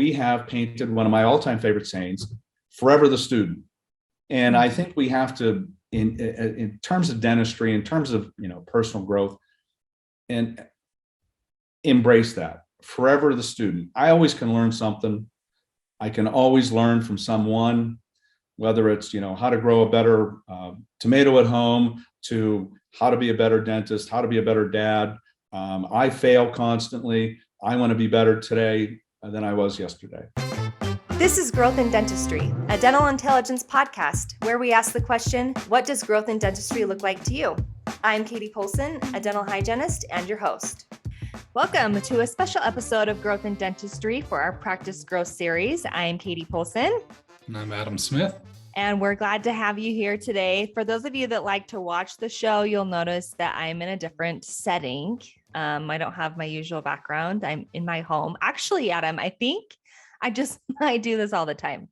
we have painted one of my all-time favorite sayings, forever the student. And I think we have to, in terms of dentistry, in terms of, personal growth, and embrace that, forever the student. I always can learn something. I can always learn from someone, whether it's, how to grow a better tomato at home, to how to be a better dentist, how to be a better dad. I fail constantly. I want to be better today than I was yesterday. This is Growth in Dentistry, a dental intelligence podcast where we ask the question, what does growth in dentistry look like to you? I'm Katie Polson, a dental hygienist and your host. Welcome to a special episode of Growth in Dentistry for our Practice Growth series. I am Katie Polson. And I'm Adam Smith. And we're glad to have you here today. For those of you that like to watch the show, you'll notice that I'm in a different setting. I don't have my usual background. I'm in my home. Actually, Adam, I think I do this all the time.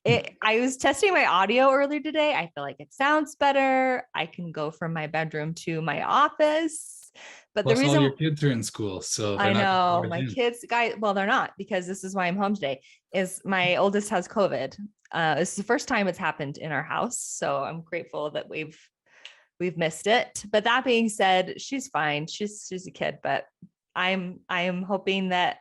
I was testing my audio earlier today. I feel like it sounds better. I can go from my bedroom to my office. But Plus the reason all your kids are in school, so I know my kids, well, they're not, because this is why I'm home today. Is my oldest has COVID. This is the first time it's happened in our house, so I'm grateful that we've missed it. But that being said, she's fine. She's a kid, but I am hoping that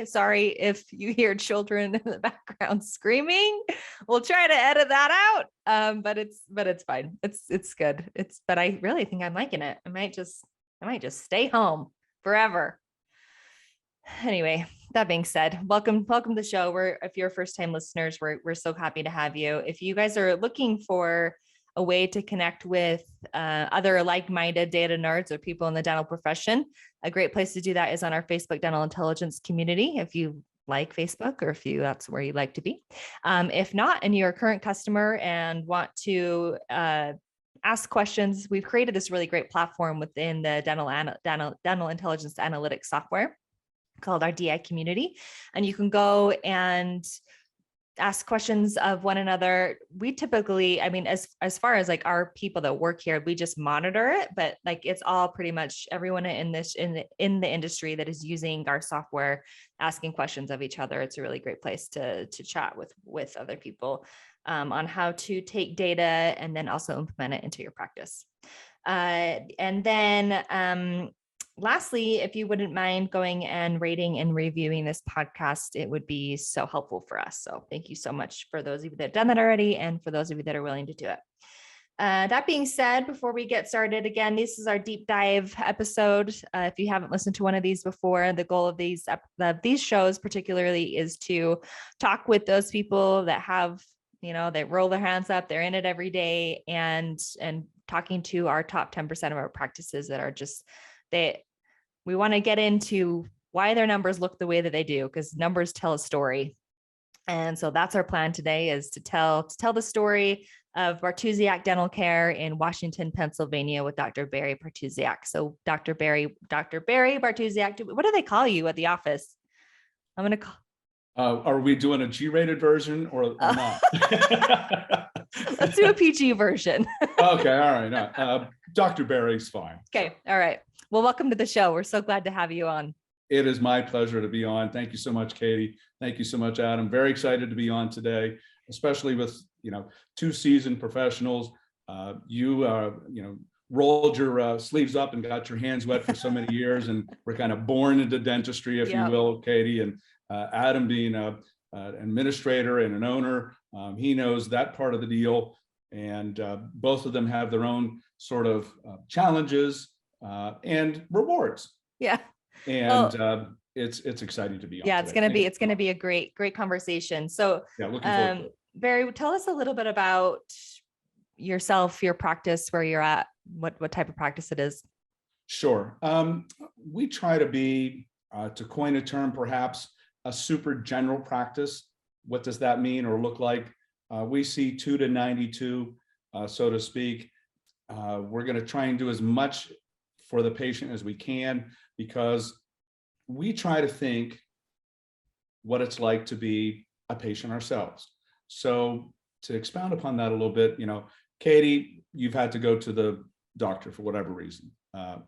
sorry if you hear children in the background screaming. We'll try to edit that out. But it's fine. It's good. But I really think I'm liking it. I might just stay home forever. Anyway, that being said, welcome to the show. If you're first-time listeners, we're so happy to have you. If you guys are looking for a way to connect with other like-minded data nerds or people in the dental profession, a great place to do that is on our Facebook Dental Intelligence community. If you like Facebook, or that's where you like to be. If not, and you're a current customer and want to ask questions, we've created this really great platform within the dental intelligence analytics software called our DI community. And you can go and ask questions of one another. We typically, as far as like our people that work here, we just monitor it, but like it's all pretty much everyone in the industry that is using our software, asking questions of each other. It's a really great place to chat with other people on how to take data and then also implement it into your practice. And then lastly, if you wouldn't mind going and rating and reviewing this podcast, it would be so helpful for us. So thank you so much for those of you that have done that already, and for those of you that are willing to do it. That being said, before we get started, again, this is our deep dive episode. If you haven't listened to one of these before, the goal of these shows particularly is to talk with those people that have, they roll their hands up, they're in it every day, and talking to our top 10% of our practices that are just, we want to get into why their numbers look the way that they do, because numbers tell a story. And so that's our plan today, is to tell the story of Bartusiak Dental Care in Washington, Pennsylvania with Dr. Barry Bartusiak. So Dr. Barry Bartusiak, what do they call you at the office? I'm going to call. Are we doing a G-rated version or not? Let's do a PG version. Okay. All right. No, Dr. Barry's fine. Okay. All right. Well, welcome to the show. We're so glad to have you on. It is my pleasure to be on. Thank you so much, Katie. Thank you so much, Adam. Very excited to be on today, especially with, two seasoned professionals. You rolled your sleeves up and got your hands wet for so many years, and we're kind of born into dentistry, if you will, Katie. And Adam being an administrator and an owner, he knows that part of the deal. And both of them have their own sort of challenges and rewards. Yeah. And it's exciting to be on. Yeah, today. it's gonna be a great conversation. So yeah, looking forward to it. Barry, tell us a little bit about yourself, your practice, where you're at, what type of practice it is. Sure. We try to be, to coin a term, perhaps a super general practice. What does that mean or look like? We see 2 to 92, so to speak. We're going to try and do as much for the patient as we can, because we try to think what it's like to be a patient ourselves. So to expound upon that a little bit, Katie, you've had to go to the doctor for whatever reason.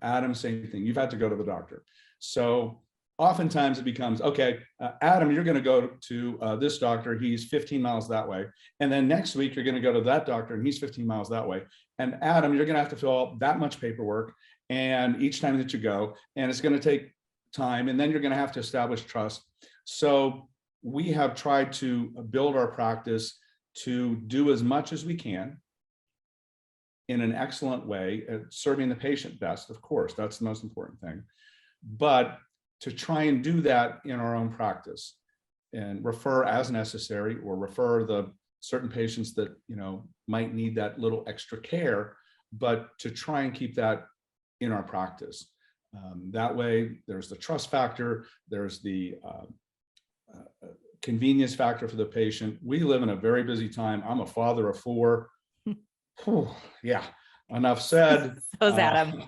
Adam, same thing. You've had to go to the doctor. So oftentimes it becomes, okay, Adam, you're going to go to this doctor. He's 15 miles that way. And then next week, you're going to go to that doctor and he's 15 miles that way. And Adam, you're going to have to fill out that much paperwork. And each time that you go, and it's going to take time. And then you're going to have to establish trust. So we have tried to build our practice to do as much as we can in an excellent way, serving the patient best, of course, that's the most important thing. But to try and do that in our own practice and refer as necessary, or refer the certain patients that, you know, might need that little extra care, but to try and keep that in our practice. That way, there's the trust factor, there's the convenience factor for the patient. We live in a very busy time. I'm a father of 4. Yeah, enough said. So's Adam.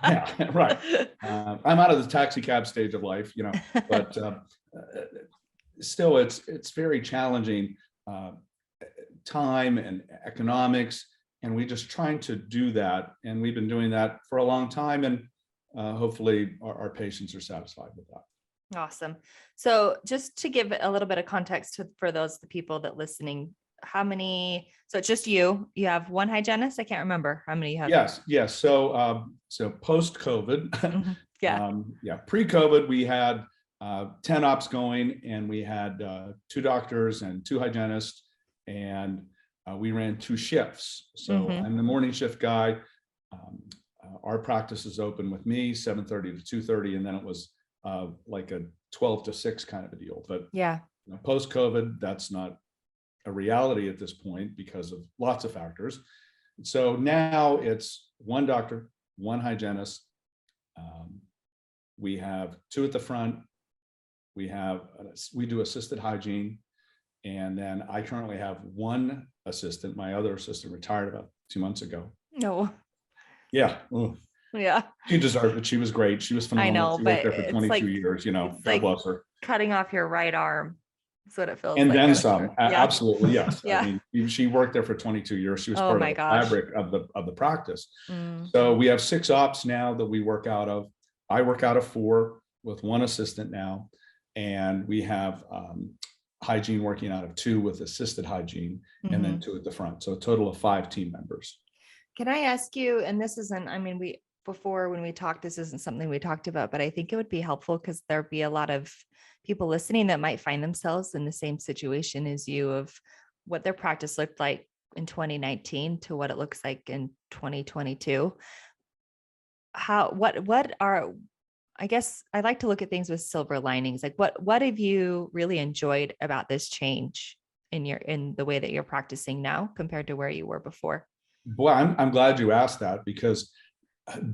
Yeah, right. I'm out of the taxi cab stage of life, you know, but still, it's very challenging time and economics, and we just trying to do that, and we've been doing that for a long time, and hopefully our patients are satisfied with that. Awesome. So just to give a little bit of context for the people that listening, how many, so it's just you have one hygienist? I can't remember how many you have. Yes. So post-COVID, Yeah. Pre-COVID, we had 10 ops going, and we had 2 doctors and 2 hygienists, and we ran 2 shifts. So I'm the morning shift guy. Our practice is open with me 7:30 to 2:30, and then it was like a 12 to 6 kind of a deal. But yeah, you know, post-COVID, that's not a reality at this point because of lots of factors. So now it's 1 doctor, 1 hygienist. We have 2 at the front. We do assisted hygiene. And then I currently have 1 assistant. My other assistant retired about 2 months ago. no, Yeah. yeah, She deserved it. She was great. She was phenomenal. I know, She but worked there for it's 22 like, years, you know, it's God like bless her. cutting off your right arm. That's what it feels And like. then I'm some. sure. Yeah. Absolutely, yes. Yeah. I mean, she worked there for 22 years. She was Oh part my of the gosh. fabric of the practice. Mm. So we have 6 ops now that we work out of. I work out of 4 with 1 assistant now, and we have hygiene working out of 2 with assisted hygiene, and then 2 at the front. So a total of 5 team members. Can I ask you, and this isn't, I mean, before when we talked, this isn't something we talked about, but I think it would be helpful because there'd be a lot of people listening that might find themselves in the same situation as you, of what their practice looked like in 2019 to what it looks like in 2022. I guess I like to look at things with silver linings. Like what have you really enjoyed about this change in the way that you're practicing now compared to where you were before? Boy, I'm glad you asked that, because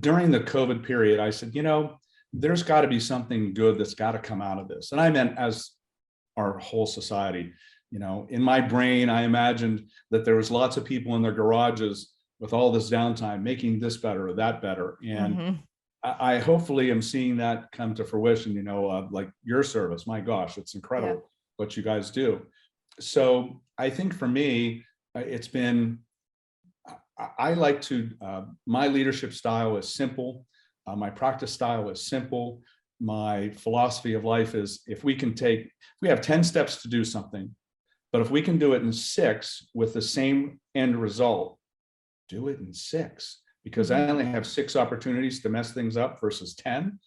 during the COVID period, I said, you know, there's got to be something good that's got to come out of this. And I meant as our whole society. You know, in my brain, I imagined that there was lots of people in their garages with all this downtime making this better or that better. And I hopefully am seeing that come to fruition, you know, like your service. My gosh, it's incredible what you guys do. So I think for me, it's been, I like to, my leadership style is simple. My practice style is simple. My philosophy of life is, if we have 10 steps to do something, but if we can do it in 6 with the same end result, do it in 6, because I only have 6 opportunities to mess things up versus 10.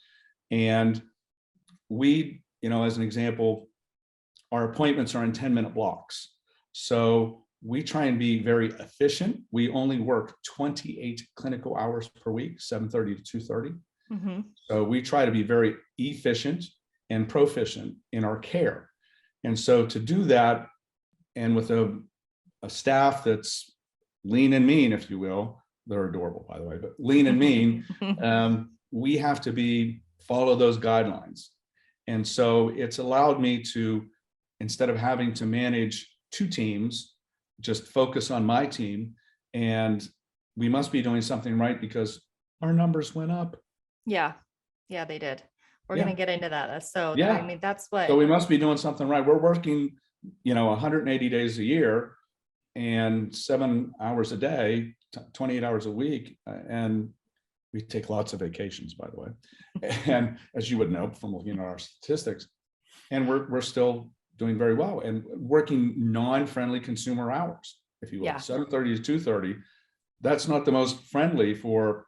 And we, you know, as an example, our appointments are in 10-minute blocks. So we try and be very efficient. We only work 28 clinical hours per week, 7:30 to 2:30. So we try to be very efficient and proficient in our care. And so to do that, and with a staff that's lean and mean, if you will, they're adorable, by the way, but lean and mean, we have to follow those guidelines. And so it's allowed me to, instead of having to manage 2 teams, just focus on my team. And we must be doing something right because our numbers went up. Yeah, they did. We're going to get into that. So I mean, that's what. So we must be doing something right. We're working, you know, 180 days a year and 7 hours a day, 28 hours a week. And We take lots of vacations, by the way. And as you would know from looking at our statistics, and we're still doing very well and working non-friendly consumer hours, if you will, Yeah. 7:30 to 2:30. That's not the most friendly for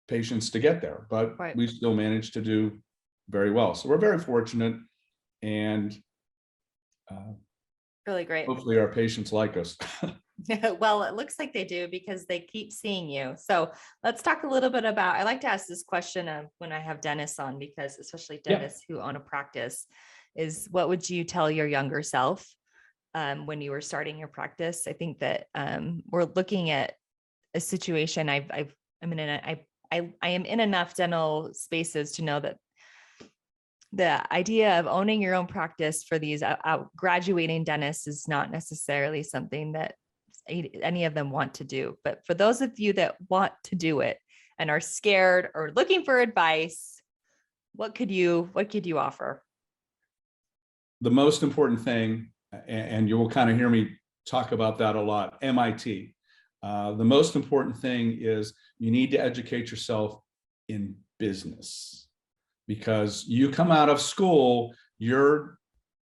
patients to get there, but Right. we still manage to do very well. So we're very fortunate, and Really great. hopefully our patients like us. Well, it looks like they do because they keep seeing you. So let's talk a little bit about, I like to ask this question when I have dentists on, because especially Yeah. dentists who own a practice, is what would you tell your younger self when you were starting your practice? I think that we're looking at a situation I am in enough dental spaces to know that the idea of owning your own practice for these graduating dentists is not necessarily something that any of them want to do. But for those of you that want to do it and are scared or looking for advice, what could you offer? The most important thing, and you will kind of hear me talk about that a lot, MIT. The most important thing is you need to educate yourself in business, because you come out of school, you're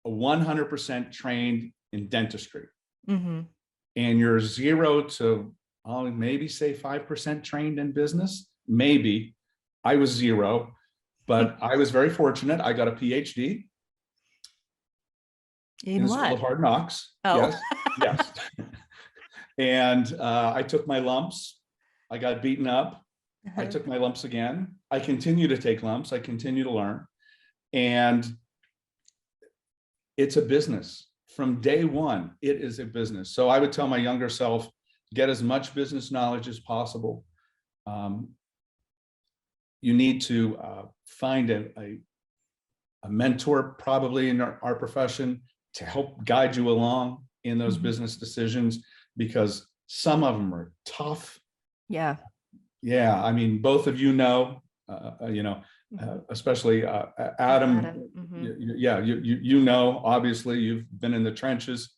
100% trained in dentistry. Mm-hmm. And you're 0 to, I'll maybe say 5% trained in business. Maybe. I was 0, but I was very fortunate. I got a PhD in the School of Hard Knocks. Oh. Yes. And I took my lumps. I got beaten up. I took my lumps again. I continue to take lumps. I continue to learn. And it's a business. From day one, it is a business. So I would tell my younger self, get as much business knowledge as possible. You need to find a mentor, probably in our profession, to help guide you along in those business decisions, because some of them are tough. Yeah. Yeah. I mean, both of you know, especially Adam. Mm-hmm. You know, obviously you've been in the trenches.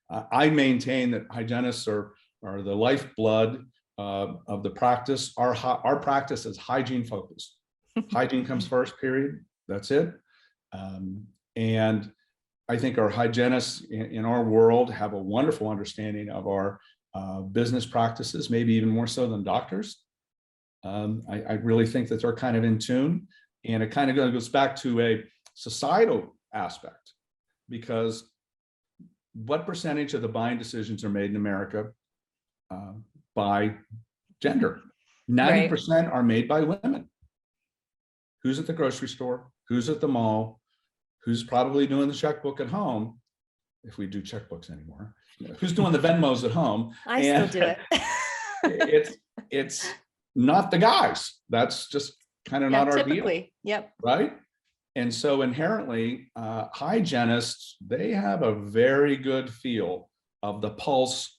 I maintain that hygienists are the lifeblood of the practice. Our practice is hygiene focused. Hygiene comes first, period. That's it. And I think our hygienists in our world have a wonderful understanding of our business practices, maybe even more so than doctors. I really think that they're kind of in tune, and it kind of goes back to a societal aspect, because what percentage of the buying decisions are made in America by gender? 90% are made by women. Who's at the grocery store? Who's at the mall? Who's probably doing the checkbook at home? If we do checkbooks anymore, who's doing the Venmos at home? I still do it. It's not the guys. That's just kind of not our typically deal. Yep. Right. And so inherently, hygienists, they have a very good feel of the pulse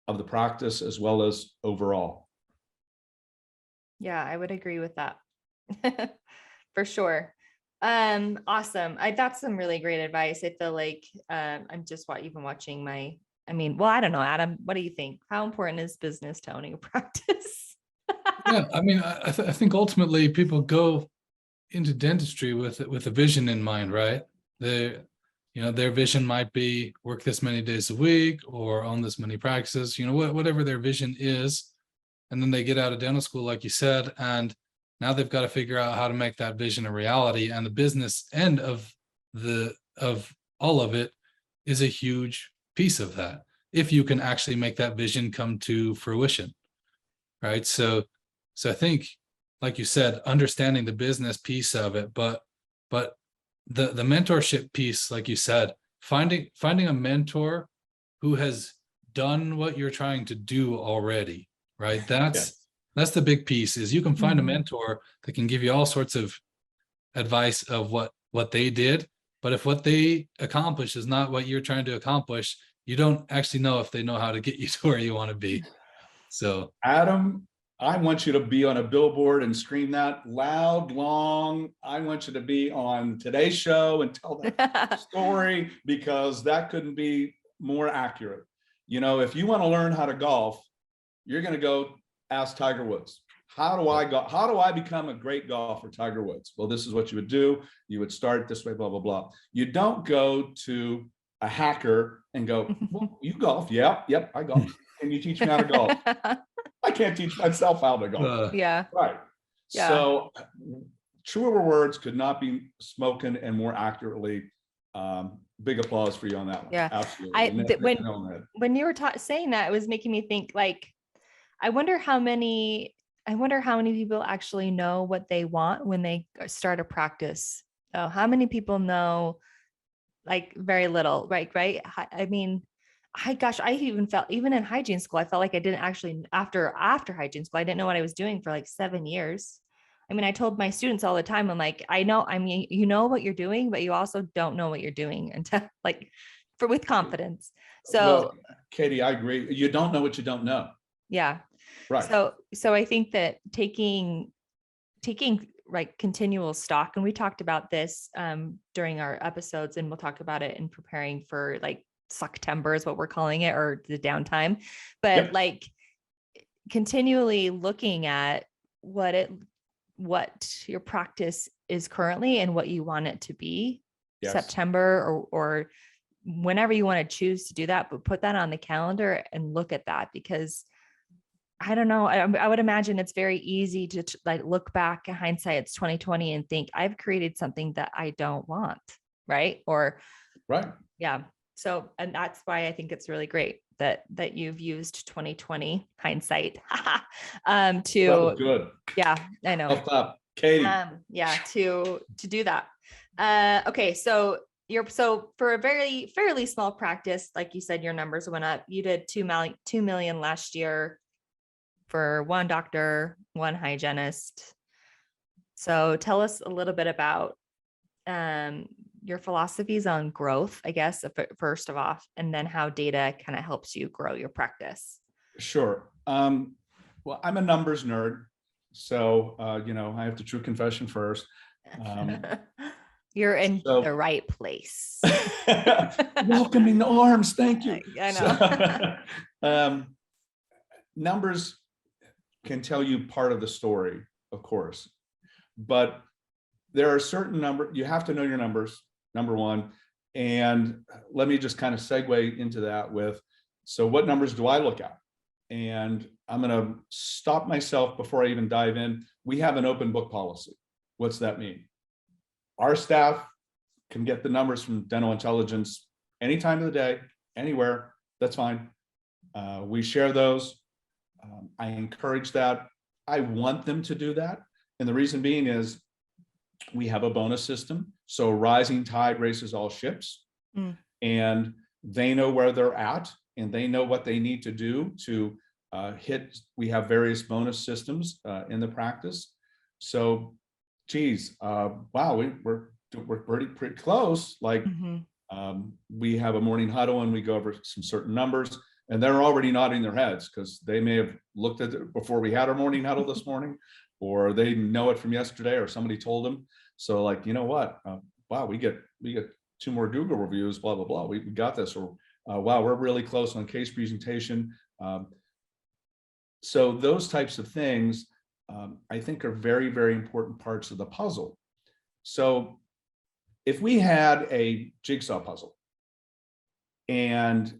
of the practice as well as overall. Yeah, I would agree with that. For sure. Awesome. That's some really great advice. I feel like I'm just even watching I don't know, Adam, what do you think? How important is business to owning a practice? Yeah, I mean, I think ultimately people go into dentistry with a vision in mind, right? Their vision might be work this many days a week or own this many practices, whatever their vision is. And then they get out of dental school, like you said, and now they've got to figure out how to make that vision a reality. And the business end of all of it is a huge piece of that, if you can actually make that vision come to fruition, right? So I think, like you said, understanding the business piece of it, but the mentorship piece, like you said, finding a mentor who has done what you're trying to do already, right? That's the big piece, is you can find a mentor that can give you all sorts of advice of what they did, but if what they accomplish is not what you're trying to accomplish, you don't actually know if they know how to get you to where you want to be. So Adam, I want you to be on a billboard and scream that loud, long. I want you to be on today's show and tell that story, because that couldn't be more accurate. If you want to learn how to golf, you're going to go ask Tiger Woods. How do I become a great golfer, Tiger Woods? Well, this is what you would do. You would start this way, blah, blah, blah. You don't go to a hacker and go, well, you golf? Yep, I golf. Can you teach me how to golf? I can't teach myself how to golf. Yeah. Right. Yeah. So truer words could not be spoken and more accurately. Big applause for you on that one. Yeah. Absolutely. When you were saying that, it was making me think, like, I wonder how many people actually know what they want when they start a practice. Oh, how many people know, like, very little, right? I mean, I even felt, even in hygiene school, I felt like I didn't actually, after hygiene school, I didn't know what I was doing for like 7 years. I mean, I told my students all the time, I'm like, you know what you're doing, but you also don't know what you're doing until, like, with confidence. So, well, Katie, I agree. You don't know what you don't know. Yeah. Right. So I think that taking like continual stock, and we talked about this during our episodes, and we'll talk about it in preparing for like September is what we're calling it, or the downtime, but like continually looking at what your practice is currently and what you want it to be. September or whenever you want to choose to do that, but put that on the calendar and look at that, because I don't know. I would imagine it's very easy to like look back in hindsight, it's 2020, and think I've created something that I don't want. Right. Yeah. So, and that's why I think it's really great that you've used 2020 hindsight to, that was good. Yeah, I know. Up, Katie. To do that. Okay. So for a fairly small practice, like you said, your numbers went up. You did 2 million last year for one doctor, one hygienist. So tell us a little bit about your philosophies on growth, I guess, first of all, and then how data kind of helps you grow your practice. Sure. Well, I'm a numbers nerd. So, I have the true confession first. You're in the right place. Welcoming arms. Thank you. I know. Numbers can tell you part of the story, of course, but there are certain numbers, you have to know your numbers, number one. And let me just kind of segue into that with, so what numbers do I look at? And I'm going to stop myself before I even dive in. We have an open book policy. What's that mean? Our staff can get the numbers from Dental Intelligence any time of the day, anywhere. That's fine. We share those. I encourage that. I want them to do that. And the reason being is we have a bonus system. So rising tide raises all ships. And they know where they're at, and they know what they need to do to hit. We have various bonus systems in the practice. So, geez, wow, we're pretty close. Like we have a morning huddle and we go over some certain numbers, and they're already nodding their heads because they may have looked at it before we had our morning huddle this morning, or they know it from yesterday, or somebody told them. So, like, you know what? Wow, we get 2 more Google reviews, blah, blah, blah. We got this. Or wow, we're really close on case presentation. So those types of things, I think, are very, very important parts of the puzzle. So if we had a jigsaw puzzle and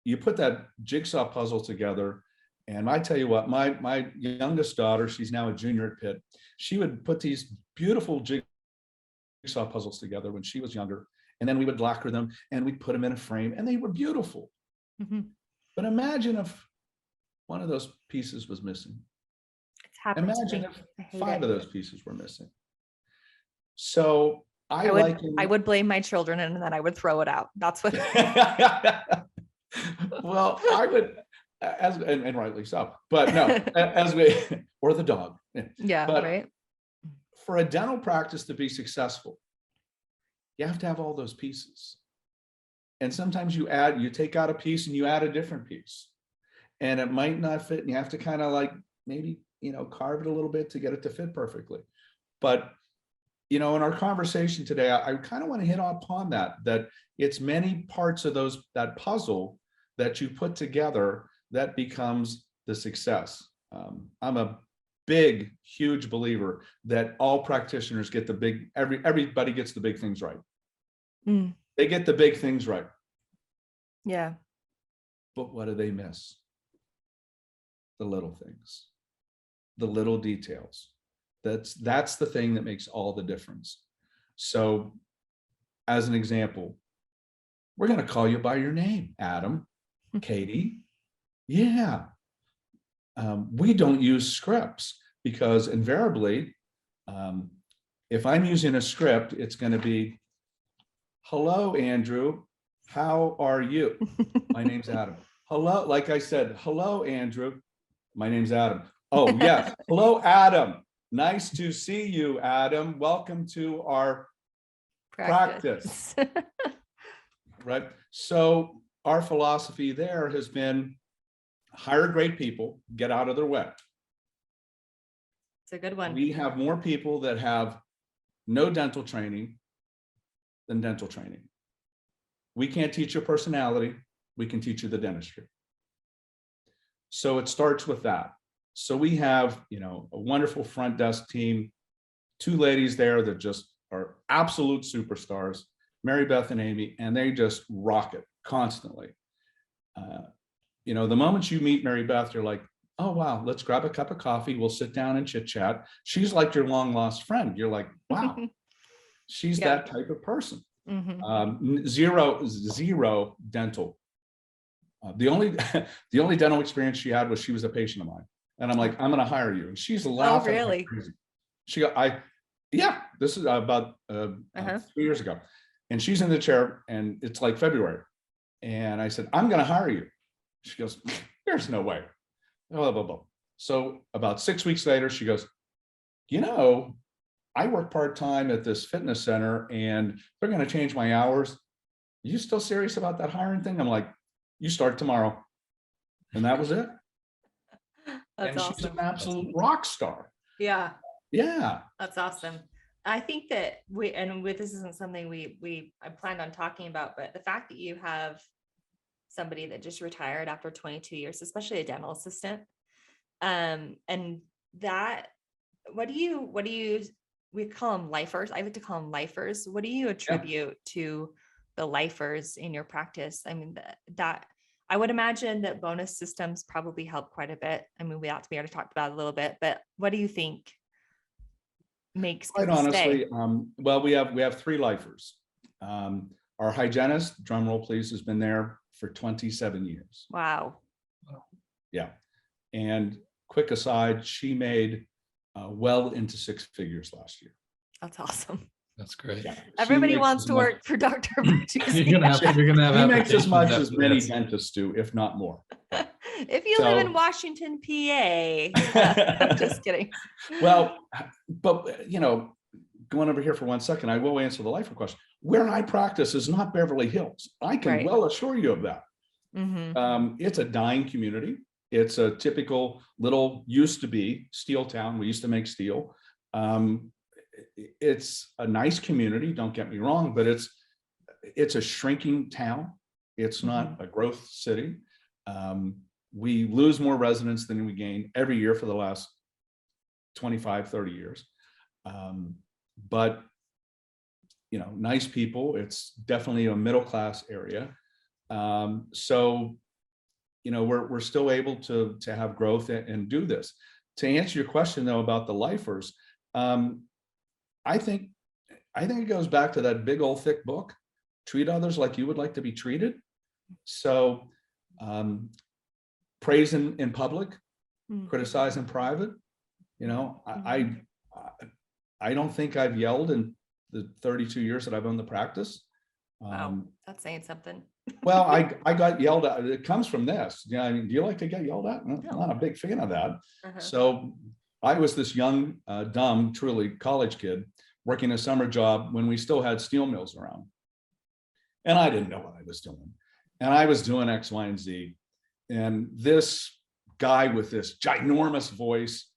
you put that jigsaw puzzle together, and I tell you what, my youngest daughter, she's now a junior at Pitt, she would put these beautiful jigsaw puzzles together when she was younger, and then we would lacquer them and we'd put them in a frame, and they were beautiful. But imagine if one of those pieces was missing. Imagine if 5 of those pieces were missing. So I would blame my children, and then I would throw it out. That's what. Well, I would, and rightly so, but no, or the dog. Yeah, but right. For a dental practice to be successful, you have to have all those pieces. And sometimes you take out a piece and you add a different piece, and it might not fit, and you have to kind of like maybe, carve it a little bit to get it to fit perfectly. But, in our conversation today, I kind of want to hit upon that it's many parts of that puzzle that you put together that becomes the success. I'm a big, huge believer that all practitioners get the big, everybody gets the big things right. Mm. They get the big things right. Yeah. But what do they miss? The little things, the little details. That's the thing that makes all the difference. So as an example, we're going to call you by your name, Adam, Katie. Yeah. We don't use scripts because invariably, if I'm using a script, it's going to be, hello, Andrew. How are you? My name's Adam. Hello. Like I said, hello, Andrew. My name's Adam. Oh, yes. Hello, Adam. Nice to see you, Adam. Welcome to our practice. Right. So our philosophy there has been hire great people, get out of their way. It's a good one. We have more people that have no dental training than dental training. We can't teach you personality. We can teach you the dentistry. So it starts with that. So we have, a wonderful front desk team, 2 ladies there that just are absolute superstars, Mary Beth and Amy, and they just rock it constantly. The moment you meet Mary Beth, you're like, oh, wow, let's grab a cup of coffee. We'll sit down and chit chat. She's like your long lost friend. You're like, wow, she's that type of person. Zero dental. The only dental experience she had was she was a patient of mine. And I'm like, I'm going to hire you. And she's laughing. Oh, really? Like crazy. She go, this is about 3 years ago. And she's in the chair and it's like February. And I said, I'm going to hire you. She goes, there's no way. Blah, blah, blah. So about 6 weeks later, she goes, I work part-time at this fitness center and they're going to change my hours. Are you still serious about that hiring thing? I'm like, you start tomorrow. And that was it. That's awesome. She's an absolute rock star. Yeah. Yeah. That's awesome. I think that this isn't something I planned on talking about, but the fact that you have somebody that just retired after 22 years, especially a dental assistant, and that, we call them lifers. I like to call them lifers. What do you attribute to the lifers in your practice? I mean, that I would imagine that bonus systems probably help quite a bit. I mean, we already talked about it a little bit, but what do you think makes quite people honestly, stay? well, we have 3 lifers. Our hygienist, drum roll please, has been there for 27 years. Wow. Yeah. And quick aside, she made well into 6 figures last year. That's awesome. That's great. Yeah. Everybody wants to work for Dr. Bartusiak. You're gonna have He makes as much applications as many after this. dentists do, if not more. If you live in Washington, PA. I'm just kidding. Well, but going over here for 1 second, I will answer the lifer question. Where I practice is not Beverly Hills. I can well assure you of that. It's a dying community. It's a typical little used to be steel town. We used to make steel. It's a nice community, don't get me wrong, but it's a shrinking town. It's not a growth city. We lose more residents than we gain every year for the last 25, 30 years. But nice people. It's definitely a middle-class area. So we're still able to have growth and do this. To answer your question though about the lifers, I think it goes back to that big old thick book, treat others like you would like to be treated. So praise in public, criticize in private. I don't think I've yelled in the 32 years that I've owned the practice. Wow, that's saying something. Well, I got yelled at. It comes from this. I mean, do you like to get yelled at? I'm not a big fan of that. So I was this young, dumb, truly college kid working a summer job when we still had steel mills around. And I didn't know what I was doing. And I was doing X, Y, and Z. And this guy with this ginormous voice,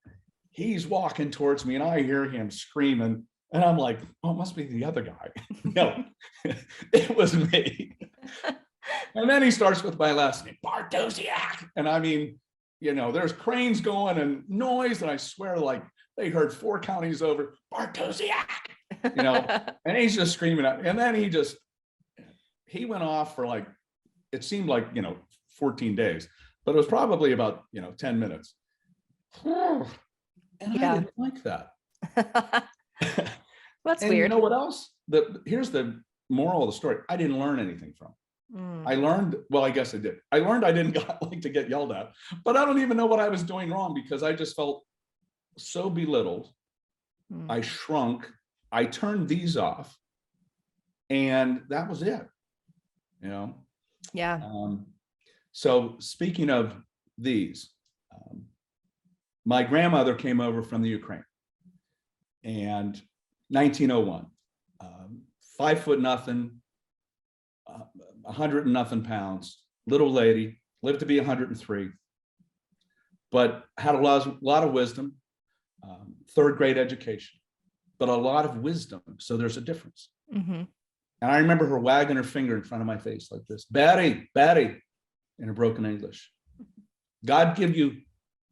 he's walking towards me and I hear him screaming. And I'm like, oh, it must be the other guy. No, it was me. And then he starts with my last name, Bartusiak. And I mean, there's cranes going and noise. And I swear, like they heard 4 counties over, Bartusiak, and he's just screaming out. And then he went off for like, it seemed like, 14 days, but it was probably about, 10 minutes. And I didn't like that. That's And weird. you know what else? Here's the moral of the story. I didn't learn anything from it. I learned, well, I guess I did. I learned I didn't like to get yelled at, but I don't even know what I was doing wrong because I just felt so belittled. I shrunk. I turned these off, and that was it. Yeah. So speaking of these, my grandmother came over from the Ukraine, and 1901, 5 foot nothing, 100 and nothing pounds, little lady, lived to be 103, but had a lot of wisdom, 3rd grade education, but a lot of wisdom. So there's a difference. And I remember her wagging her finger in front of my face like this, Betty, in a broken English. God give you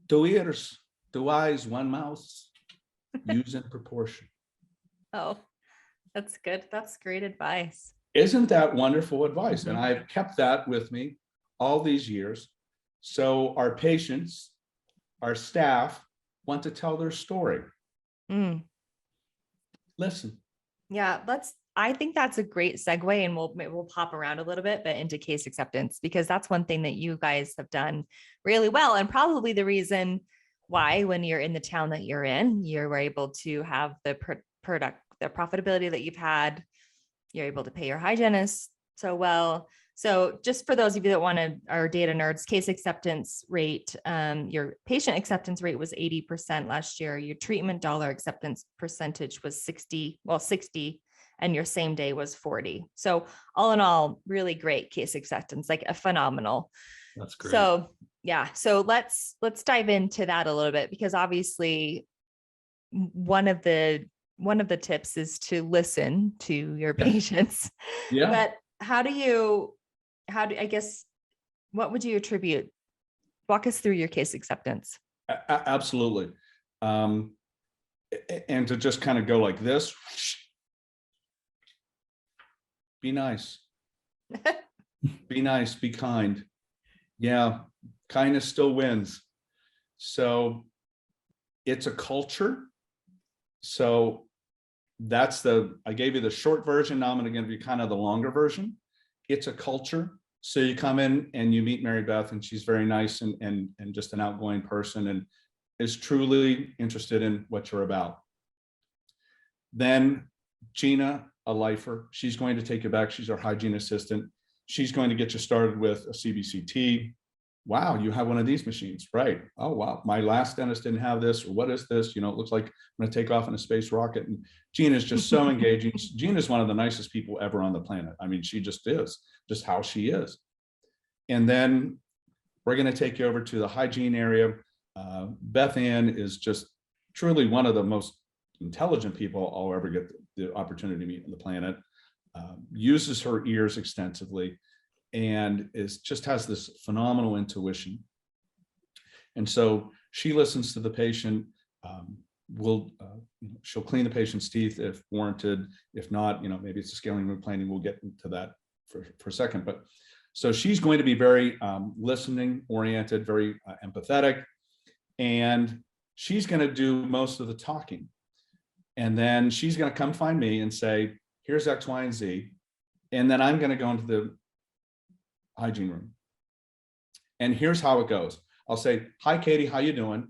2 ears, 2 eyes, 1 mouth, use in proportion. Oh, that's good. That's great advice. Isn't that wonderful advice? And I've kept that with me all these years. So our patients, our staff want to tell their story. Listen. Yeah, I think that's a great segue, and we'll pop around a little bit, but into case acceptance, because that's one thing that you guys have done really well. And probably the reason why, when you're in the town that you're in, you were able to have the profitability that you've had. You're able to pay your hygienists so well. So just for those of you that are data nerds, case acceptance rate, your patient acceptance rate was 80% last year. Your treatment dollar acceptance percentage was 60, and your same day was 40. So all in all, really great case acceptance, like a phenomenal. That's great. So yeah. So let's dive into that a little bit, because obviously one of the tips is to listen to your patients. Yeah. But I guess, what would you attribute? Walk us through your case acceptance. Absolutely. And to just kind of go like this, be nice. Be nice, be kind. Yeah, kindness still wins. So it's a culture. So I gave you the short version. Now I'm going to give you kind of the longer version. It's a culture. So you come in and you meet Mary Beth, and she's very nice and just an outgoing person and is truly interested in what you're about. Then Gina, a lifer, she's going to take you back. She's our hygiene assistant. She's going to get you started with a CBCT. Wow, you have one of these machines, right? Oh, wow, my last dentist didn't have this, or what is this? It looks like I'm going to take off in a space rocket. And Gina's just so engaging. Gina's one of the nicest people ever on the planet. I mean, she just is, just how she is. And then we're going to take you over to the hygiene area. Beth Ann is just truly one of the most intelligent people I'll ever get the opportunity to meet on the planet. Uses her ears extensively, and just has this phenomenal intuition. And so she listens to the patient. She'll clean the patient's teeth if warranted. If not, maybe it's a scaling and planing. We'll get into that for a second. But so she's going to be very listening oriented, very empathetic, and she's going to do most of the talking. And then she's going to come find me and say, here's X, Y, and Z. And then I'm going to go into the hygiene room. And here's how it goes. I'll say, hi, Katie, how you doing?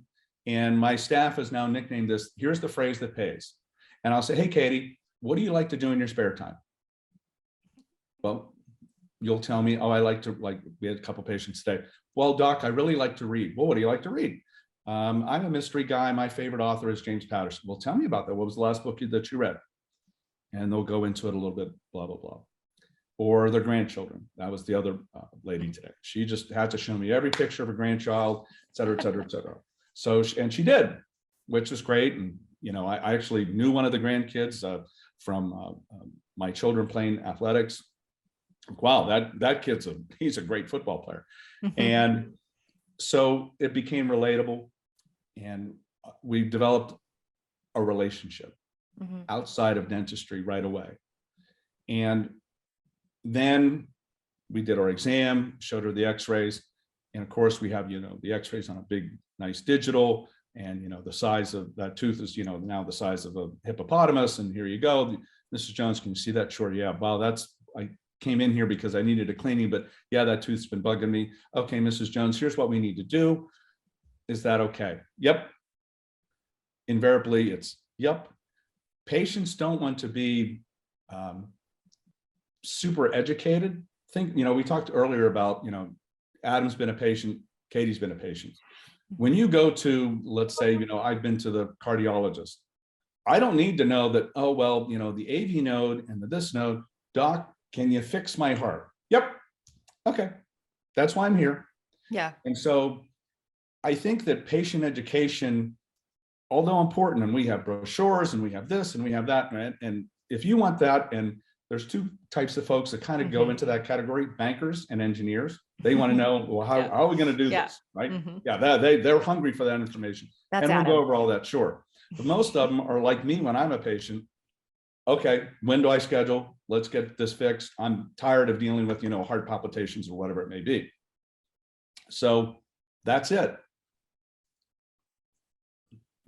And my staff has now nicknamed this, here's the phrase that pays. And I'll say, hey, Katie, what do you like to do in your spare time? Well, you'll tell me, oh, I like to, we had a couple patients today. Well, doc, I really like to read. Well, what do you like to read? I'm a mystery guy. My favorite author is James Patterson. Well, tell me about that. What was the last book that you read? And they'll go into it a little bit, blah, blah, blah. Or their grandchildren. That was the other lady today. She just had to show me every picture of her grandchild, et cetera, et cetera, et cetera. So, and she did, which was great. And, I actually knew one of the grandkids from my children playing athletics. Wow, that kid's he's a great football player. And so it became relatable, and we developed a relationship Mhm. outside of dentistry right away. And then we did our exam, showed her the x-rays. And of course we have, the x-rays on a big, nice digital, and, the size of that tooth is, now the size of a hippopotamus. And here you go. Mrs. Jones, can you see that? Sure. Yeah. Wow. I came in here because I needed a cleaning, but yeah, that tooth's been bugging me. Okay, Mrs. Jones, here's what we need to do. Is that okay? Yep. Invariably it's yep. Patients don't want to be super educated. We talked earlier about, Adam's been a patient, Katie's been a patient. When you go to, let's say, I've been to the cardiologist, I don't need to know that, oh, well, the AV node and the this node, doc, can you fix my heart? Yep. Okay. That's why I'm here. Yeah. And so I think that patient education, although important, and we have brochures and we have this and we have that, right? And if you want that, and there's two types of folks that kind of go into that category, bankers and engineers. They want to know, well, how are we going to do this, right? Yeah, they're hungry for that information. That's and we'll Adam. go over all that, sure. But most of them are like me when I'm a patient. Okay, when do I schedule? Let's get this fixed. I'm tired of dealing with, heart palpitations or whatever it may be. So that's it.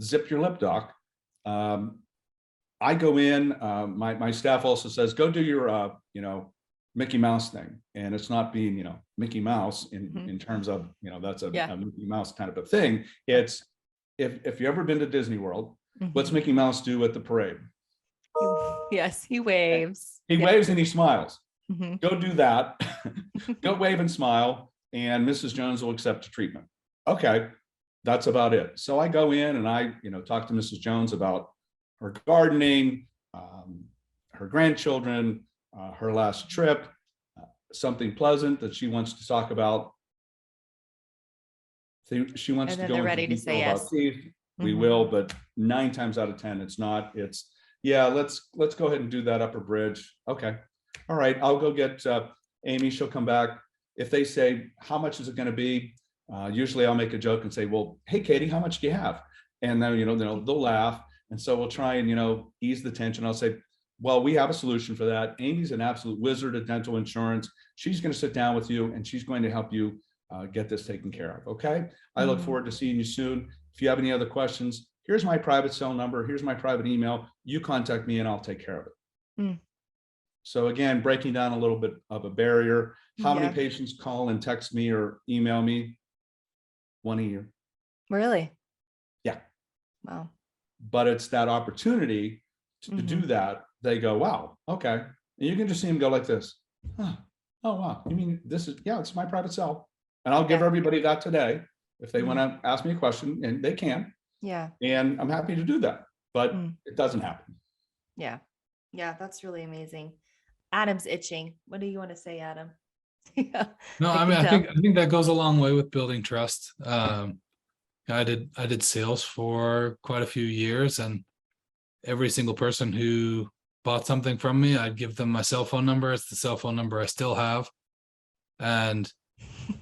Zip your lip, doc. I go in, my staff also says, go do your, Mickey Mouse thing. And it's not being, Mickey Mouse in terms of, that's a Mickey Mouse kind of a thing. It's, if you've ever been to Disney World, what's Mickey Mouse do at the parade? Yes, he waves. He waves and he smiles. Mm-hmm. Go do that. Go wave and smile, and Mrs. Jones will accept a treatment. Okay, that's about it. So I go in and I, talk to Mrs. Jones about her gardening, her grandchildren, her last trip, something pleasant that she wants to talk about. She wants And to then go they're into ready to detail say about yes. teeth. We will, but 9 times out of 10, it's not. It's, yeah, let's go ahead and do that upper bridge. Okay. All right. I'll go get Amy. She'll come back. If they say, how much is it going to be? Usually I'll make a joke and say, well, hey, Katie, how much do you have? And then, they'll laugh. And so we'll try and, ease the tension. I'll say, well, we have a solution for that. Amy's an absolute wizard at dental insurance. She's going to sit down with you and she's going to help you get this taken care of. Okay. I look forward to seeing you soon. If you have any other questions, here's my private cell number. Here's my private email. You contact me and I'll take care of it. So again, breaking down a little bit of a barrier. How many patients call and text me or email me? 1 a year. Really? Yeah. Wow. But it's that opportunity to do that. They go, wow, okay. And you can just see them go like this. Oh, wow. You mean this is, yeah, it's my private cell. And I'll give everybody that today if they want to ask me a question, and they can. Yeah. And I'm happy to do that, but it doesn't happen. Yeah. Yeah. That's really amazing. Adam's itching. What do you want to say, Adam? Yeah. No, I mean, I think that goes a long way with building trust. I did sales for quite a few years, and every single person who bought something from me, I'd give them my cell phone number. It's the cell phone number I still have. And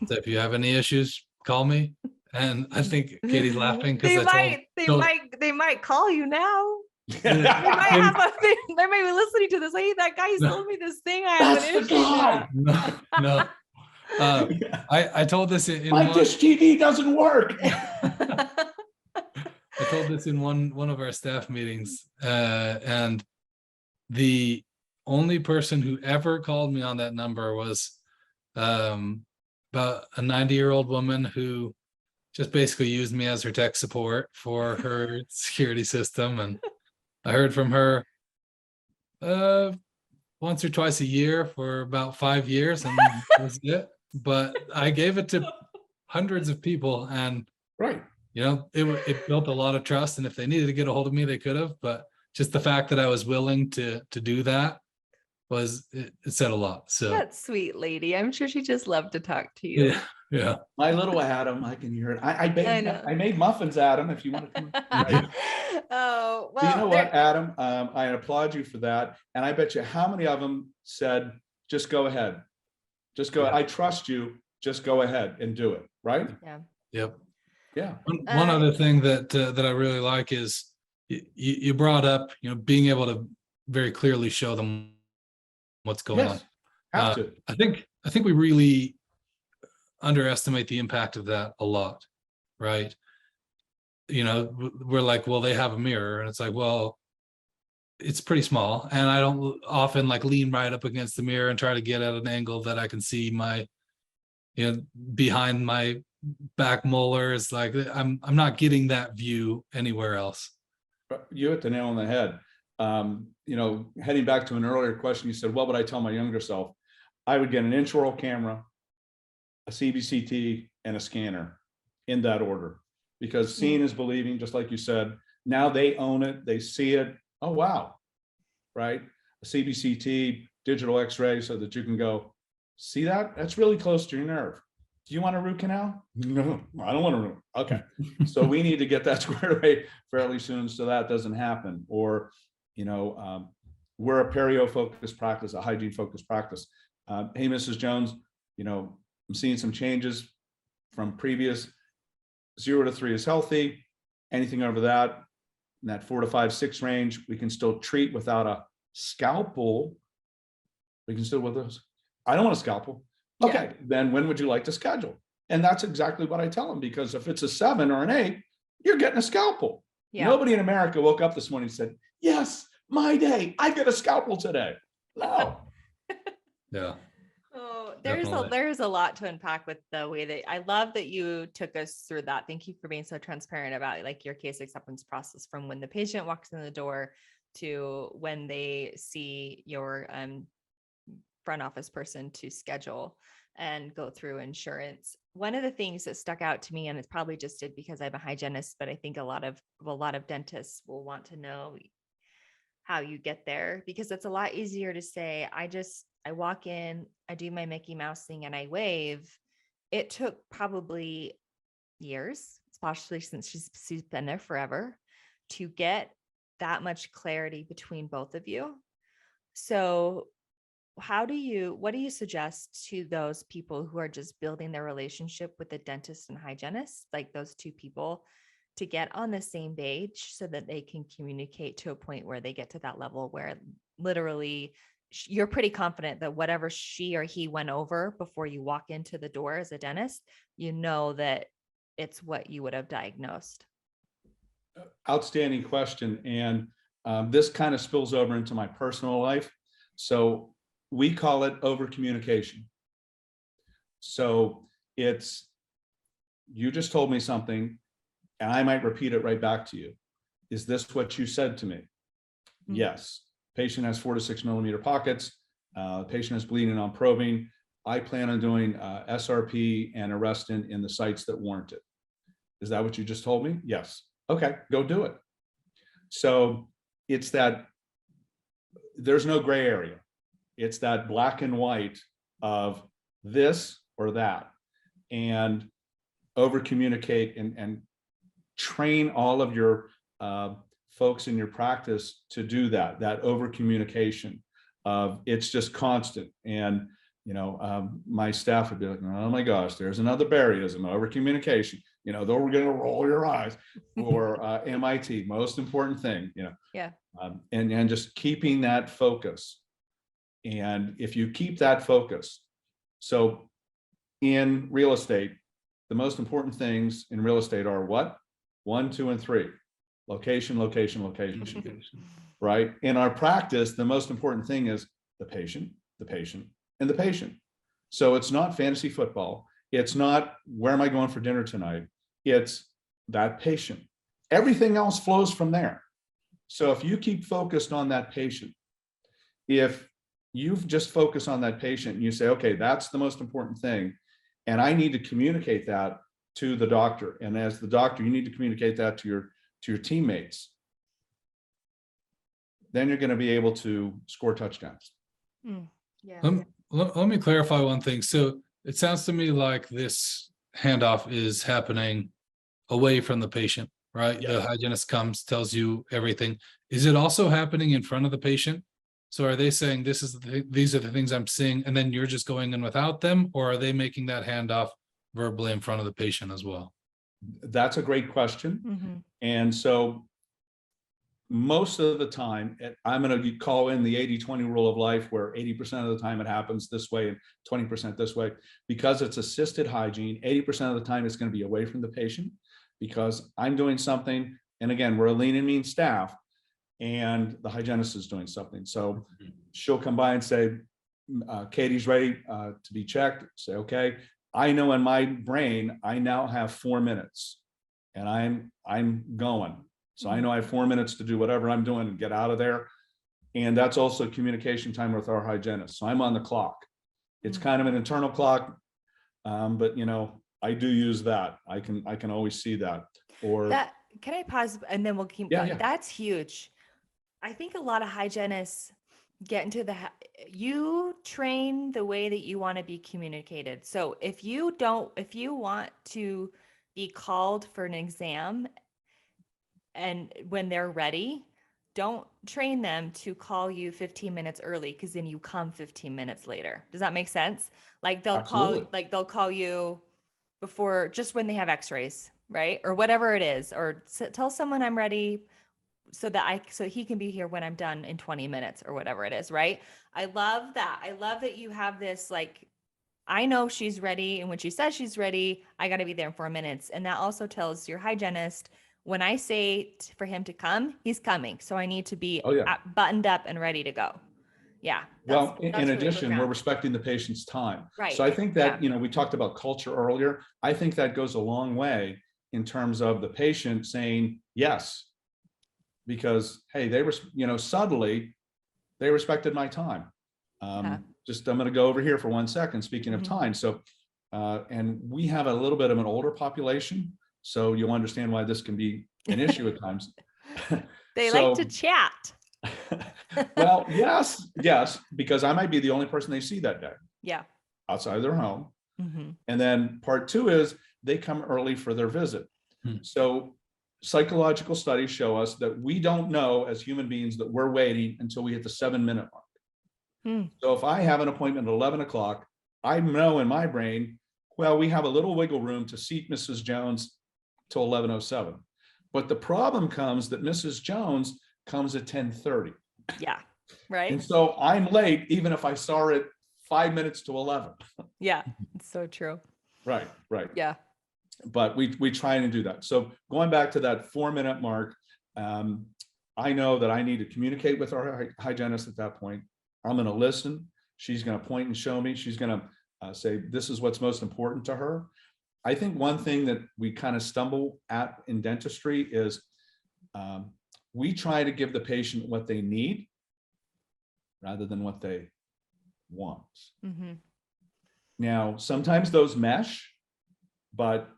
so if you have any issues, call me. And I think Katie's laughing because they might call you now. They might be listening to this. Hey, that guy told me this thing. I have an issue. No. I told this in this TV doesn't work. I told this in one of our staff meetings, and the only person who ever called me on that number was about a 90-year-old woman who just basically used me as her tech support for her security system. And I heard from her once or twice a year for about 5 years, and that was it. But I gave it to hundreds of people, and it built a lot of trust. And if they needed to get a hold of me, they could have. But just the fact that I was willing to do that it said a lot. So that sweet lady, I'm sure she just loved to talk to you. Yeah. My little Adam, I can hear it. I made muffins, Adam, if you want to come. Oh, well, but you know what, Adam? I applaud you for that. And I bet you how many of them said, just go ahead. Just go. I trust you. Just go ahead and do it. Right. Yeah. Yep. Yeah. One other thing that I really like is you brought up, being able to very clearly show them what's going on. Yes. Have to. I think we really underestimate the impact of that a lot, right? We're like, well, they have a mirror, and it's like, well, it's pretty small, and I don't often like lean right up against the mirror and try to get at an angle that I can see my, behind my back molars. Like I'm not getting that view anywhere else. You hit the nail on the head. Heading back to an earlier question, you said, what would I tell my younger self? I would get an intraoral camera, a CBCT, and a scanner in that order, because seeing is believing, just like you said. Now they own it, they see it. Oh, wow. Right? A CBCT, digital x-ray, so that you can go, see that? That's really close to your nerve. Do you want a root canal? No, I don't want a root. Okay. So we need to get that squared away fairly soon so that doesn't happen. Or, we're a perio-focused practice, a hygiene-focused practice. Hey, Mrs. Jones, I'm seeing some changes from previous. 0 to 3 is healthy. Anything over that, in that 4 to 5, 6 range, we can still treat without a scalpel. We can still with those. I don't want a scalpel. Okay, then when would you like to schedule? And that's exactly what I tell them, because if it's a 7 or an 8, you're getting a scalpel. Yeah. Nobody in America woke up this morning and said, yes, my day, I get a scalpel today. No. Yeah. Oh, Definitely. there's a lot to unpack with the way that I love that you took us through that. Thank you for being so transparent about like your case acceptance process, from when the patient walks in the door to when they see your front office person to schedule and go through insurance. One of the things that stuck out to me, and it's probably just did because I'm a hygienist, but I think a lot of dentists will want to know how you get there, because it's a lot easier to say, I walk in, I do my Mickey Mouse thing, and I wave. It took probably years, especially since she's been there forever, to get that much clarity between both of you. So what do you suggest to those people who are just building their relationship with the dentist and hygienist, like those two people, to get on the same page so that they can communicate to a point where they get to that level where literally you're pretty confident that whatever she or he went over before you walk into the door as a dentist, that it's what you would have diagnosed? Outstanding question. And this kind of spills over into my personal life. So we call it over communication. So it's, you just told me something, and I might repeat it right back to you. Is this what you said to me? Mm-hmm. Yes. Patient has 4 to 6 millimeter pockets. Patient is bleeding on probing. I plan on doing SRP and Arrestin in the sites that warrant it. Is that what you just told me? Yes. Okay, go do it. So it's that there's no gray area. It's that black and white of this or that, and over communicate and train all of your folks in your practice to do that over communication. It's just constant. And my staff would be like, oh my gosh, there's another barrierism, over communication. Though we're going to roll your eyes, or MIT, most important thing. Yeah. And just keeping that focus. And if you keep that focus, so in real estate, the most important things in real estate are what? 1, 2, and 3. Location, location, location. Right? In our practice, the most important thing is the patient, and the patient. So it's not fantasy football. It's not, where am I going for dinner tonight? It's that patient. Everything else flows from there. So if you keep focused on that patient, if you've just focused on that patient and you say, okay, that's the most important thing, and I need to communicate that to the doctor. And as the doctor, you need to communicate that to your teammates. Then you're going to be able to score touchdowns. Yeah. Let me clarify one thing. So it sounds to me like this handoff is happening away from the patient, right? Yes. The hygienist comes, tells you everything. Is it also happening in front of the patient? So are they saying these are the things I'm seeing, and then you're just going in without them, or are they making that handoff verbally in front of the patient as well? That's a great question. Mhm. And so most of the time, I'm going to call in the 80-20 rule of life, where 80% of the time it happens this way and 20% this way. Because it's assisted hygiene, 80% of the time it's going to be away from the patient, because I'm doing something. And again, we're a lean and mean staff, and the hygienist is doing something. So she'll come by and say, Katie's ready to be checked. Say, okay. I know in my brain, I now have 4 minutes, and I'm going. So I know I have 4 minutes to do whatever I'm doing and get out of there. And that's also communication time with our hygienist. So I'm on the clock. It's kind of an internal clock, but I do use that. I can always see that. Or That, can I pause and then we'll keep Yeah, going? yeah. That's huge. I think a lot of hygienists get into you train the way that you want to be communicated. So if you want to be called for an exam, and when they're ready, don't train them to call you 15 minutes early, because then you come 15 minutes later. Does that make sense? Like Absolutely. they'll call you before, just when they have x-rays, right? Or whatever it is, or tell someone I'm ready so he can be here when I'm done in 20 minutes or whatever it is, right? I love that. I love that you have this, like, I know she's ready, and when she says she's ready, I got to be there in 4 minutes. And that also tells your hygienist, when I say for him to come, he's coming. So I need to be Oh, yeah. buttoned up and ready to go. Yeah. Well, in that's really addition, we're profound. respecting the patient's time. Right. So I think that, Yeah. we talked about culture earlier. I think that goes a long way in terms of the patient saying yes, because, hey, they were, subtly, they respected my time. Yeah. Just, I'm going to go over here for 1 second, speaking of Mhm. time. So, and we have a little bit of an older population, so you'll understand why this can be an issue at times. They So- like to chat. Well, yes, because I might be the only person they see that day Yeah. outside of their home. Mm-hmm. And then part 2 is they come early for their visit. So psychological studies show us that we don't know as human beings that we're waiting until we hit the 7-minute mark. So if I have an appointment at 11 o'clock, I know in my brain, well, we have a little wiggle room to seat Mrs. Jones till 11:07. But the problem comes that Mrs. Jones comes at 10:30. Yeah. Right. And so I'm late, even if I saw it 5 minutes to 11. Yeah. It's so true. Right. Yeah. But we try and do that. So going back to that 4-minute mark, I know that I need to communicate with our hygienist at that point. I'm going to listen. She's going to point and show me. She's going to say, this is what's most important to her. I think one thing that we kind of stumble at in dentistry is we try to give the patient what they need rather than what they want. Mm-hmm. Now, sometimes those mesh, but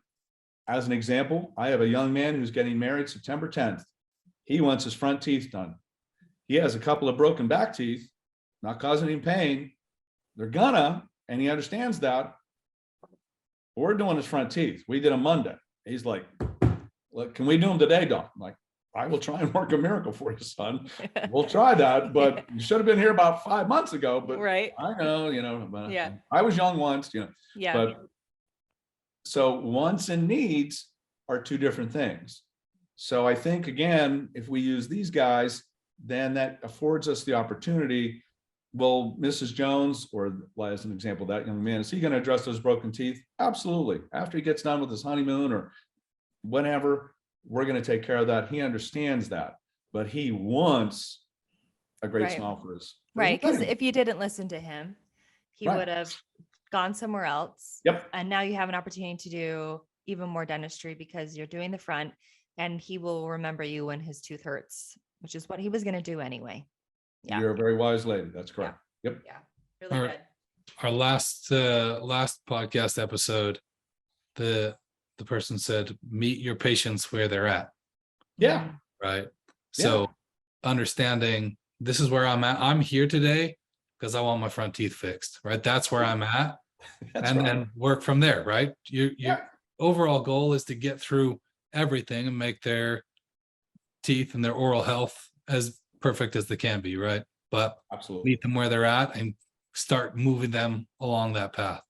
as an example, I have a young man who's getting married September 10th. He wants his front teeth done. He has a couple of broken back teeth, not causing him pain. They're gonna, and he understands that. We're doing his front teeth. We did them Monday. He's like, look, can we do them today, Doc? I'm like, I will try and work a miracle for you, son. We'll try that, but you should have been here about 5 months ago. But Right. I know, but Yeah. I was young once, Yeah. But so wants and needs are 2 different things. So I think, again, if we use these guys, then that affords us the opportunity. Well, Mrs. Jones, or as an example, that young man, is he going to address those broken teeth? Absolutely. After he gets done with his honeymoon or whenever, we're going to take care of that. He understands that, but he wants a great Right. smile for his Right. Because wedding. if you didn't listen to him, he Right. would have gone somewhere else. Yep. And now you have an opportunity to do even more dentistry because you're doing the front, and he will remember you when his tooth hurts, which is what he was going to do anyway. Yeah. You're a very wise lady. That's correct. Yep. Yeah. Really All right. good. Our last podcast episode, the person said, meet your patients where they're at. Yeah. Right. So understanding this is where I'm at. I'm here today because I want my front teeth fixed. Right. That's where I'm at. That's and right. then work from there. Right. Your overall goal is to get through everything and make their teeth and their oral health as perfect as they can be. Right. But Absolutely. meet them where they're at and start moving them along that path.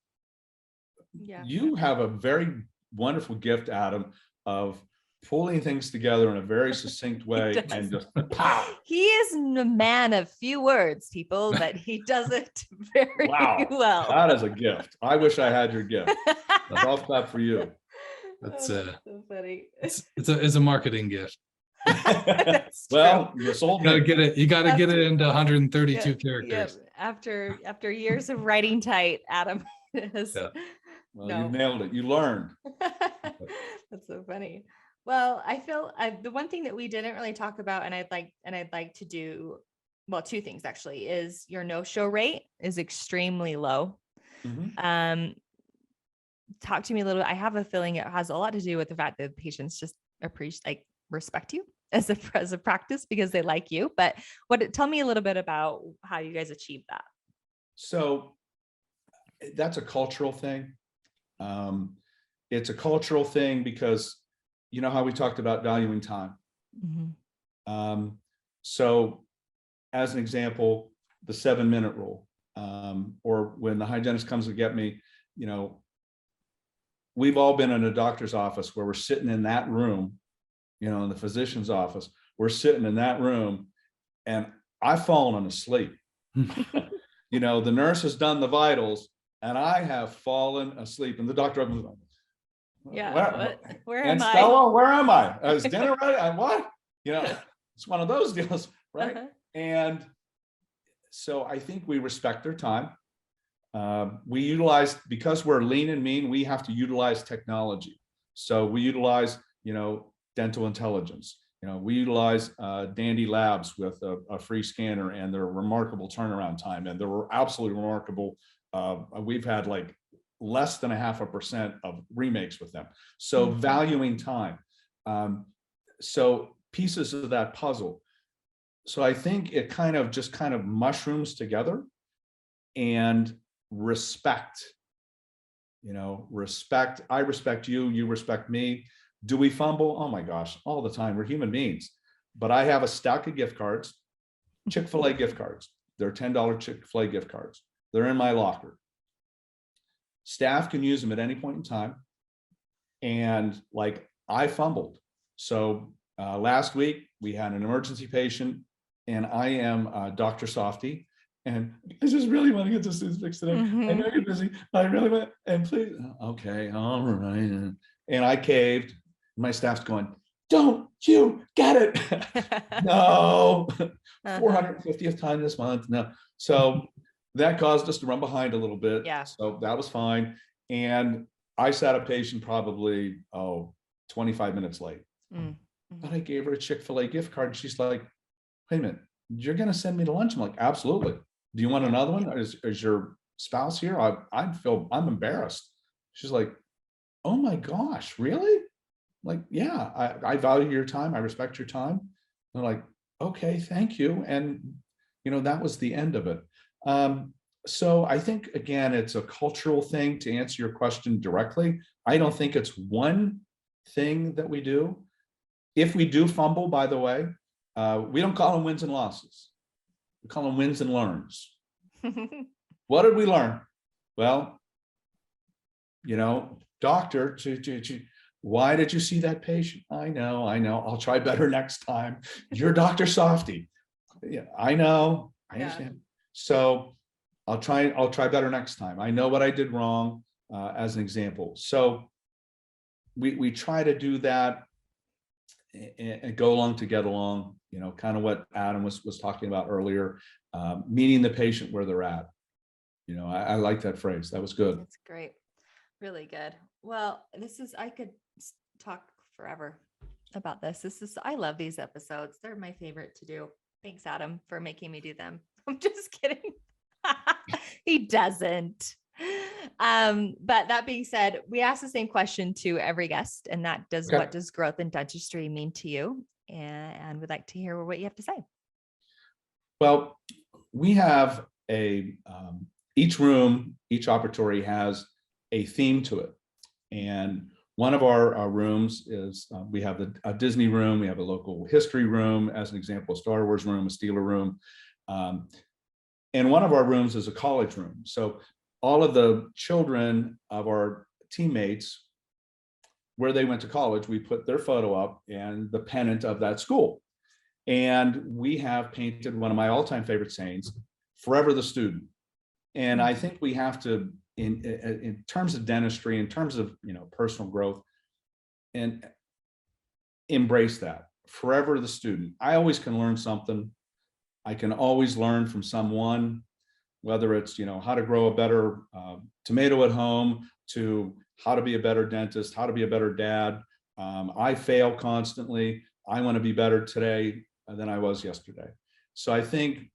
Yeah. You have a very wonderful gift, Adam, of pulling things together in a very succinct way and just pow. He is a man of few words, people, but he does it very Wow, well. that is a gift. I wish I had your gift. A golf clap for you. That's so funny. it's a marketing gift. That's Well, true. you sold You gotta me. get it. You gotta get it into 132 Yeah, characters. After years of writing tight, Adam is Yeah. Well, no. you nailed it. You learned. That's so funny. Well, I feel the one thing that we didn't really talk about, and I'd like to do, well, two things actually, is your no-show rate is extremely low. Mhm. Talk to me a little bit. I have a feeling it has a lot to do with the fact that patients just respect you as a practice because they like you. But tell me a little bit about how you guys achieve that. So that's a cultural thing. It's a cultural thing because you know how we talked about valuing time. So as an example, the 7-minute rule, or when the hygienist comes to get me, you know, we've all been in a doctor's office where we're sitting in that room, you know, in the physician's office, we're sitting in that room and I've fallen asleep. You know, the nurse has done the vitals and I have fallen asleep and the doctor opens the door. Yeah. Where am and I? Stella, where am I? Is dinner ready? I what? You know, it's one of those deals, right? And so I think we respect their time. We utilize, because we're lean and mean, we have to utilize technology. So we utilize, you know, dental intelligence. You know, we utilize Dandy Labs with a free scanner and their remarkable turnaround time. And they were absolutely remarkable. We've had like less than 0.5% of remakes with them. So valuing time. So pieces of that puzzle. So I think it kind of mushrooms together, and respect, you know, respect. I respect you, you respect me. Do we fumble? Oh my gosh, all the time. We're human beings. But I have a stack of gift cards, Chick-fil-A gift cards. They're $10 Chick-fil-A gift cards. They're in my locker. Staff can use them at any point in time. And like I fumbled. So last week we had an emergency patient and I am Dr. Softy. And I just really want to get this fixed today. I know you're busy. I really want, and please, okay, all right. And I caved. My staff's going, don't you get it? No, 450th time this month. No. So that caused us to run behind a little bit. Yeah. So that was fine. And I sat a patient probably, 25 minutes late. But I gave her a Chick-fil-A gift card. And she's like, wait a minute, you're going to send me to lunch? I'm like, absolutely. Do you want another one? Is your spouse here? I'm embarrassed. She's like, oh my gosh, really? Like, yeah, I value your time. I respect your time. They're like, okay, thank you. And, you know, that was the end of it. So I think, again, it's a cultural thing to answer your question directly. I don't think it's one thing that we do. If we do fumble, by the way, we don't call them wins and losses. We call them wins and learns. What did we learn? Well, you know, doctor, why did you see that patient? I know. I'll try better next time. You're Dr. Softy. Yeah, I know. I understand. So I'll try better next time. I know what I did wrong, as an example. So we try to do that and go along to get along, you know, kind of what Adam was talking about earlier, meeting the patient where they're at. You know, I like that phrase. That was good. That's great. Really good. Well, I could talk forever about this. I love these episodes. They're my favorite to do. Thanks, Adam, for making me do them. I'm just kidding. He doesn't. But that being said, we ask the same question to every guest, and that does, what does growth in dentistry mean to you? And we'd like to hear what you have to say. Well, we have each room, each operatory has a theme to it. And one of our rooms is, we have a Disney room, we have a local history room, as an example, a Star Wars room, a Steeler room. And one of our rooms is a college room. So all of the children of our teammates where they went to college, we put their photo up and the pennant of that school. And we have painted one of my all-time favorite sayings, forever the student. And I think we have to, in terms of dentistry, in terms of, personal growth, and embrace that, forever the student. I always can learn something. I can always learn from someone, whether it's, how to grow a better tomato at home, to how to be a better dentist, how to be a better dad. I fail constantly. I want to be better today than I was yesterday. So I think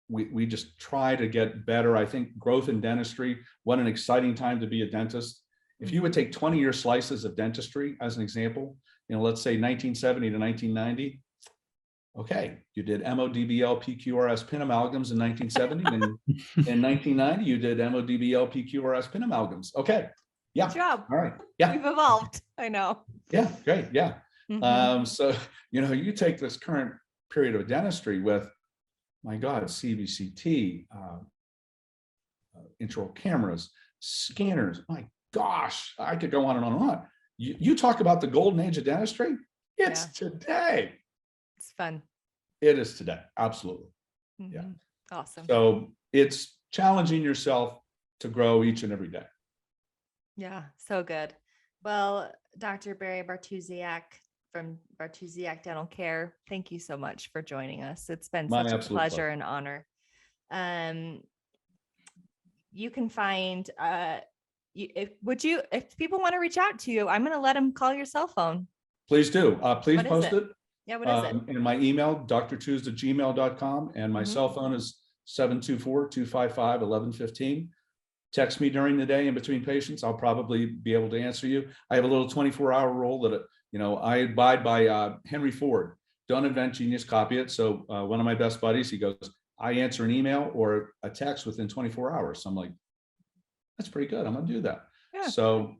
we just try to get better. I think growth in dentistry, what an exciting time to be a dentist. If you would take 20-year slices of dentistry as an example, let's say 1970 to 1990. Okay, you did MODBL, PQRS pin amalgams in 1970, and in 1990 you did MODBL, PQRS pin amalgams. Okay, yeah, Good job. all right, yeah, We've evolved. I know. yeah, great, yeah. Mhm. So you take this current period of dentistry with, my God, CBCT, intraoral cameras, scanners. My gosh, I could go on and on and on. You talk about the golden age of dentistry. It's today. It's fun. It is today. Absolutely. Yeah. Mhm. Awesome. So it's challenging yourself to grow each and every day. Yeah, so good. Well, Dr. Barry Bartusiak from Bartusiak Dental Care, thank you so much for joining us. It's been My such a absolute pleasure pleasure. and honor. You can find if people want to reach out to you, I'm going to let them call your cell phone. Please do. Please What is post it. Yeah, what is it? In my email, drtuse@gmail.com, and my Mhm. cell phone is 724-255-1115. Text me during the day in between patients. I'll probably be able to answer you. I have a little 24-hour rule that, I abide by Henry Ford. Don't invent genius, copy it. So one of my best buddies, he goes, I answer an email or a text within 24 hours. So I'm like, that's pretty good. I'm going to do that. Yeah. So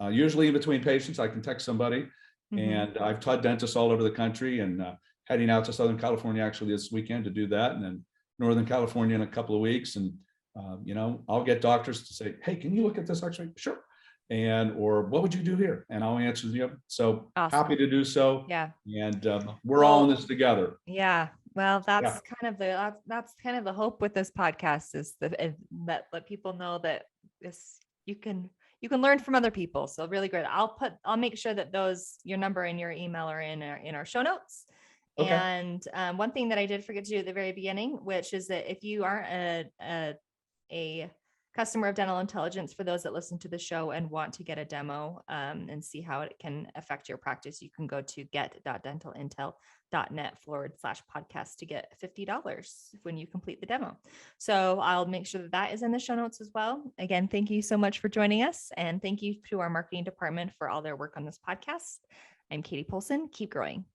usually in between patients, I can text somebody. Mhm. And I've taught dentists all over the country, and heading out to Southern California actually this weekend to do that, and then Northern California in a couple of weeks. And I'll get doctors to say, hey, can you look at this X-ray? Sure. Or what would you do here? And I'll answer them. So Awesome. happy to do so. Yeah. And we're all in this together. Yeah. Well, that's Yeah. kind of that's kind of the hope with this podcast, is that let people know that you can learn from other people. So really great. I'll make sure that your number and your email are in our show notes. Okay. And one thing that I did forget to do at the very beginning, which is that if you are a customer of Dental Intelligence, for those that listen to the show and want to get a demo and see how it can affect your practice, you can go to get.dentalintel.net/podcast to get $50 when you complete the demo. So I'll make sure that is in the show notes as well. Again, thank you so much for joining us, and thank you to our marketing department for all their work on this podcast. I'm Katie Polson. Keep growing.